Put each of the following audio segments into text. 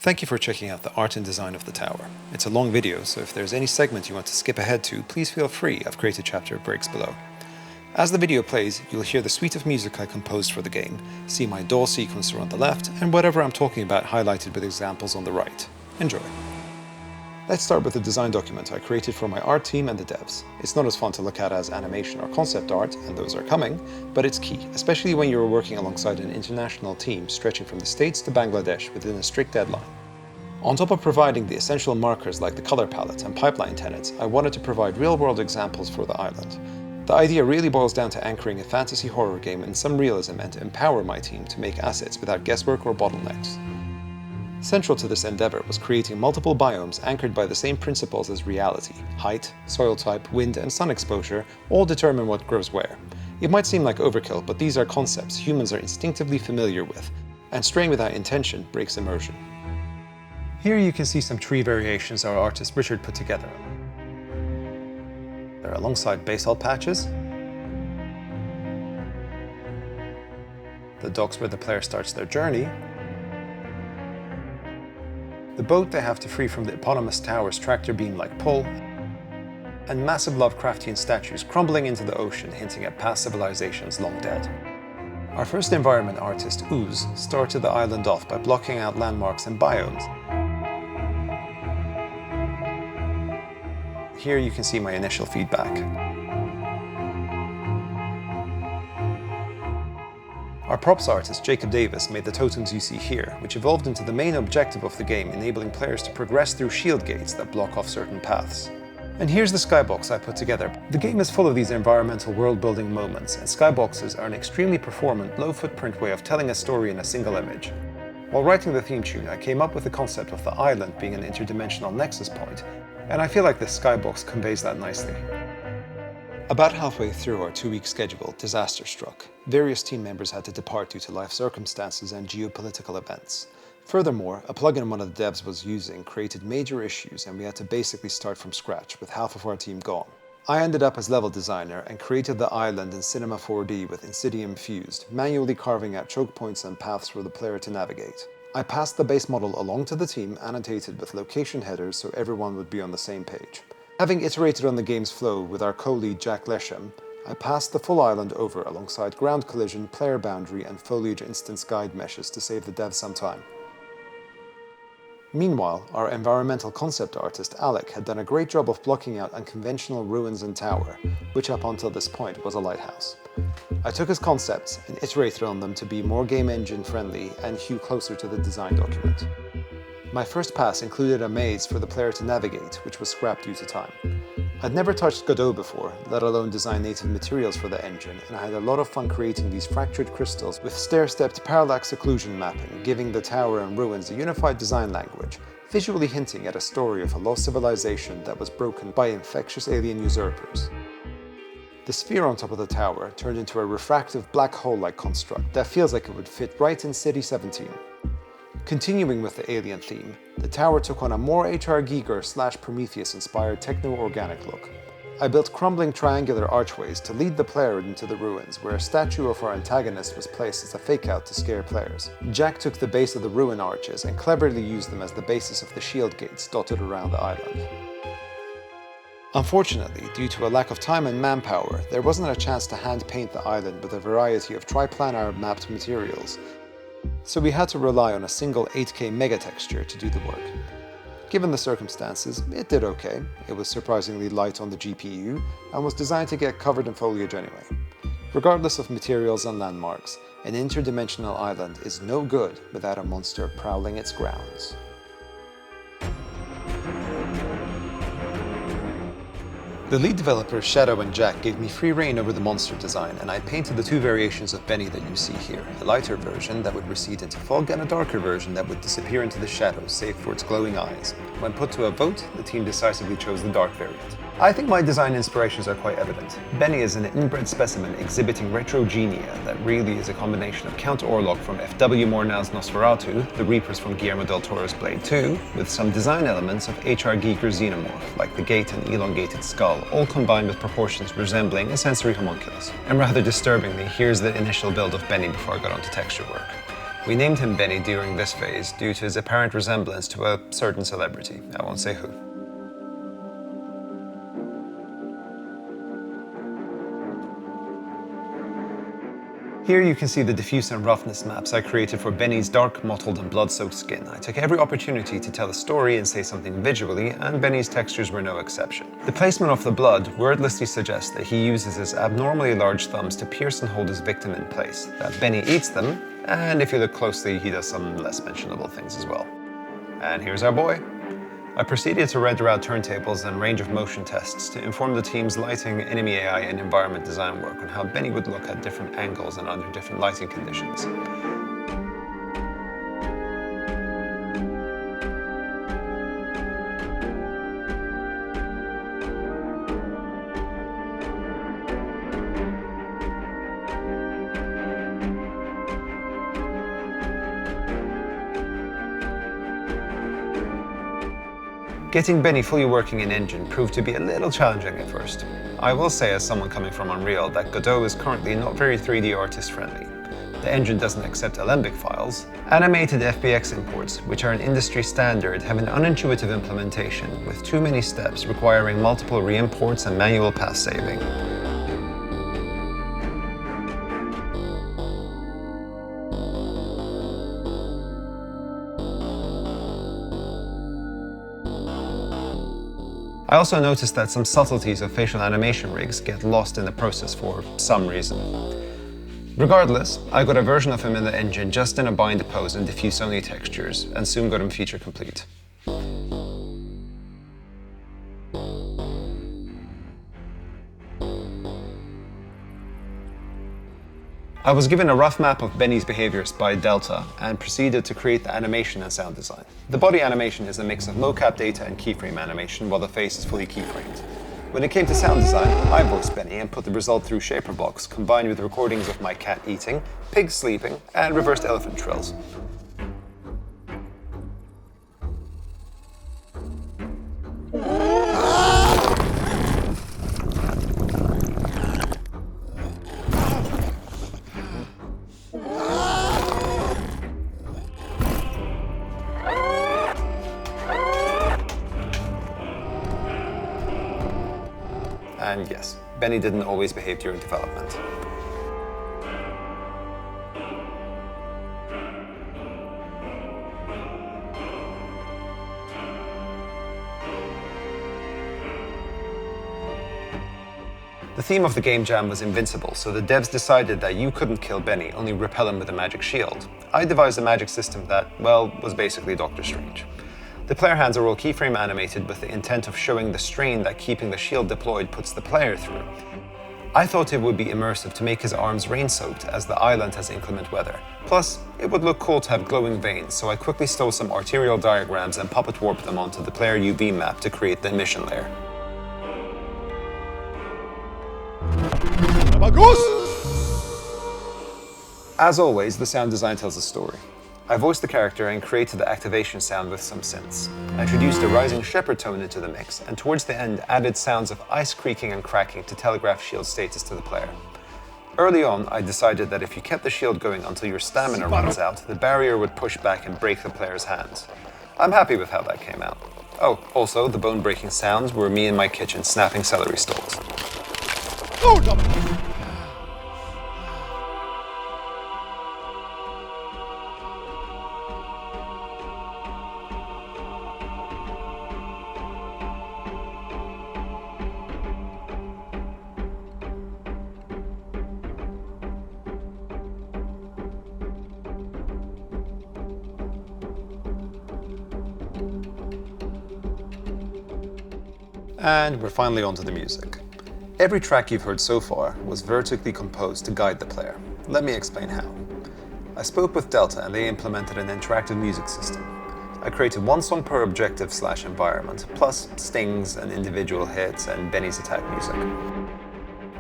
Thank you for checking out the art and design of the tower. It's a long video, so if there's any segment you want to skip ahead to, please feel free. I've created chapter breaks below. As the video plays, you'll hear the suite of music I composed for the game, see my DAW sequencer on the left, and whatever I'm talking about highlighted with examples on the right. Enjoy. Let's start with the design document I created for my art team and the devs. It's not as fun to look at as animation or concept art, and those are coming, but it's key, especially when you're working alongside an international team stretching from the States to Bangladesh within a strict deadline. On top of providing the essential markers like the color palette and pipeline tenets, I wanted to provide real-world examples for the island. The idea really boils down to anchoring a fantasy horror game in some realism and to empower my team to make assets without guesswork or bottlenecks. Central to this endeavor was creating multiple biomes anchored by the same principles as reality. Height, soil type, wind, and sun exposure all determine what grows where. It might seem like overkill, but these are concepts humans are instinctively familiar with, and straying without intention breaks immersion. Here you can see some tree variations our artist Richard put together. They're alongside basalt patches, the docks where the player starts their journey, the boat they have to free from the eponymous tower's tractor beam-like pull, and massive Lovecraftian statues crumbling into the ocean, hinting at past civilizations long dead. Our first environment artist, Ooze, started the island off by blocking out landmarks and biomes. Here you can see my initial feedback. Our props artist, Jacob Davis, made the totems you see here, which evolved into the main objective of the game, enabling players to progress through shield gates that block off certain paths. And here's the skybox I put together. The game is full of these environmental world-building moments, and skyboxes are an extremely performant, low-footprint way of telling a story in a single image. While writing the theme tune, I came up with the concept of the island being an interdimensional nexus point, and I feel like this skybox conveys that nicely. About halfway through our 2-week schedule, disaster struck. Various team members had to depart due to life circumstances and geopolitical events. Furthermore, a plugin one of the devs was using created major issues and we had to basically start from scratch with half of our team gone. I ended up as level designer and created the island in Cinema 4D with Insidium fused, manually carving out choke points and paths for the player to navigate. I passed the base model along to the team, annotated with location headers so everyone would be on the same page. Having iterated on the game's flow with our co-lead Jack Lesham, I passed the full island over alongside ground collision, player boundary, and foliage instance guide meshes to save the devs some time. Meanwhile, our environmental concept artist Alec had done a great job of blocking out unconventional ruins and tower, which up until this point was a lighthouse. I took his concepts and iterated on them to be more game engine friendly and hew closer to the design document. My first pass included a maze for the player to navigate, which was scrapped due to time. I'd never touched Godot before, let alone design native materials for the engine, and I had a lot of fun creating these fractured crystals with stair-stepped parallax occlusion mapping, giving the tower and ruins a unified design language, visually hinting at a story of a lost civilization that was broken by infectious alien usurpers. The sphere on top of the tower turned into a refractive black hole-like construct that feels like it would fit right in City 17. Continuing with the alien theme, the tower took on a more H.R. Giger/Prometheus-inspired techno-organic look. I built crumbling triangular archways to lead the player into the ruins, where a statue of our antagonist was placed as a fake-out to scare players. Jack took the base of the ruin arches and cleverly used them as the basis of the shield gates dotted around the island. Unfortunately, due to a lack of time and manpower, there wasn't a chance to hand-paint the island with a variety of triplanar mapped materials, so we had to rely on a single 8K megatexture to do the work. Given the circumstances, it did okay. It was surprisingly light on the GPU and was designed to get covered in foliage anyway. Regardless of materials and landmarks, an interdimensional island is no good without a monster prowling its grounds. The lead developers Shadow and Jack gave me free rein over the monster design, and I painted the 2 variations of Benny that you see here, a lighter version that would recede into fog and a darker version that would disappear into the shadows save for its glowing eyes. When put to a vote, the team decisively chose the dark variant. I think my design inspirations are quite evident. Benny is an inbred specimen exhibiting retrogenia that really is a combination of Count Orlok from F.W. Murnau's Nosferatu, the Reapers from Guillermo del Toro's Blade 2, with some design elements of H.R. Giger's Xenomorph, like the gate and elongated skull, all combined with proportions resembling a sensory homunculus. And rather disturbingly, here's the initial build of Benny before I got onto texture work. We named him Benny during this phase due to his apparent resemblance to a certain celebrity. I won't say who. Here you can see the diffuse and roughness maps I created for Benny's dark, mottled and blood-soaked skin. I took every opportunity to tell a story and say something visually, and Benny's textures were no exception. The placement of the blood wordlessly suggests that he uses his abnormally large thumbs to pierce and hold his victim in place, that Benny eats them, and if you look closely, he does some less mentionable things as well. And here's our boy. I proceeded to render out turntables and range of motion tests to inform the team's lighting, enemy AI, and environment design work on how Benny would look at different angles and under different lighting conditions. Getting Benny fully working in Engine proved to be a little challenging at first. I will say, as someone coming from Unreal, that Godot is currently not very 3D artist friendly. The engine doesn't accept Alembic files. Animated FBX imports, which are an industry standard, have an unintuitive implementation with too many steps requiring multiple re-imports and manual path saving. I also noticed that some subtleties of facial animation rigs get lost in the process for some reason. Regardless, I got a version of him in the engine just in a bind pose and diffuse only textures, and soon got him feature complete. I was given a rough map of Benny's behaviors by Delta and proceeded to create the animation and sound design. The body animation is a mix of mocap data and keyframe animation, while the face is fully keyframed. When it came to sound design, I voiced Benny and put the result through ShaperBox, combined with recordings of my cat eating, pigs sleeping, and reversed elephant trills. And yes, Benny didn't always behave during development. The theme of the game jam was invincible, so the devs decided that you couldn't kill Benny, only repel him with a magic shield. I devised a magic system that, well, was basically Doctor Strange. The player hands are all keyframe animated with the intent of showing the strain that keeping the shield deployed puts the player through. I thought it would be immersive to make his arms rain-soaked as the island has inclement weather. Plus, it would look cool to have glowing veins, so I quickly stole some arterial diagrams and puppet warped them onto the player UV map to create the emission layer. As always, the sound design tells a story. I voiced the character and created the activation sound with some synths. I introduced a rising shepherd tone into the mix, and towards the end added sounds of ice creaking and cracking to telegraph shield status to the player. Early on, I decided that if you kept the shield going until your stamina runs out, the barrier would push back and break the player's hands. I'm happy with how that came out. Oh, also, the bone-breaking sounds were me in my kitchen snapping celery stalks. Oh, no. And we're finally onto the music. Every track you've heard so far was vertically composed to guide the player. Let me explain how. I spoke with Delta and they implemented an interactive music system. I created one song per objective/environment, plus stings and individual hits and Benny's attack music.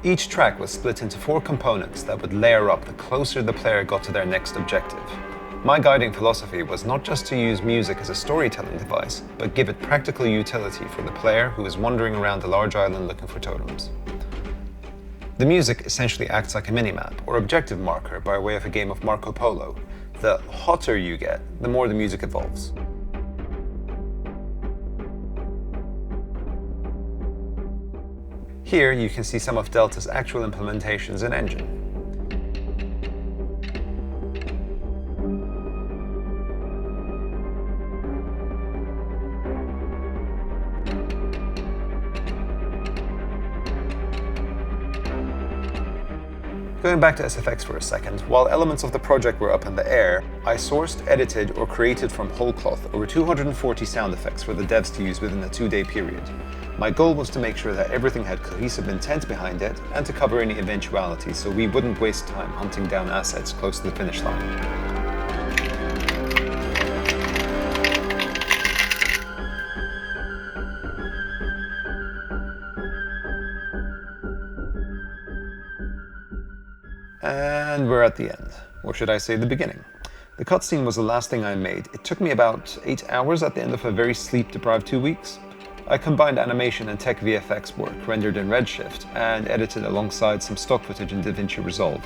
Each track was split into 4 components that would layer up the closer the player got to their next objective. My guiding philosophy was not just to use music as a storytelling device, but give it practical utility for the player who is wandering around the large island looking for totems. The music essentially acts like a minimap or objective marker by way of a game of Marco Polo. The hotter you get, the more the music evolves. Here you can see some of Delta's actual implementations in Engine. Going back to SFX for a second, while elements of the project were up in the air, I sourced, edited, or created from whole cloth over 240 sound effects for the devs to use within a 2-day period. My goal was to make sure that everything had cohesive intent behind it, and to cover any eventualities so we wouldn't waste time hunting down assets close to the finish line. And we're at the end, or should I say the beginning. The cutscene was the last thing I made. It took me about 8 hours at the end of a very sleep-deprived 2 weeks. I combined animation and tech VFX work rendered in Redshift and edited alongside some stock footage in DaVinci Resolve.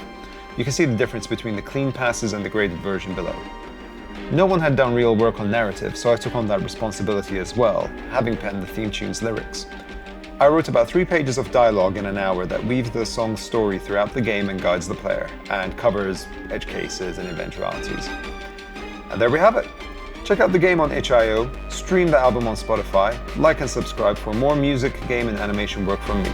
You can see the difference between the clean passes and the graded version below. No one had done real work on narrative, so I took on that responsibility as well, having penned the theme tune's lyrics. I wrote about 3 pages of dialogue in an hour that weaves the song's story throughout the game and guides the player, and covers edge cases and eventualities. And there we have it! Check out the game on itch.io, stream the album on Spotify, like and subscribe for more music, game and animation work from me.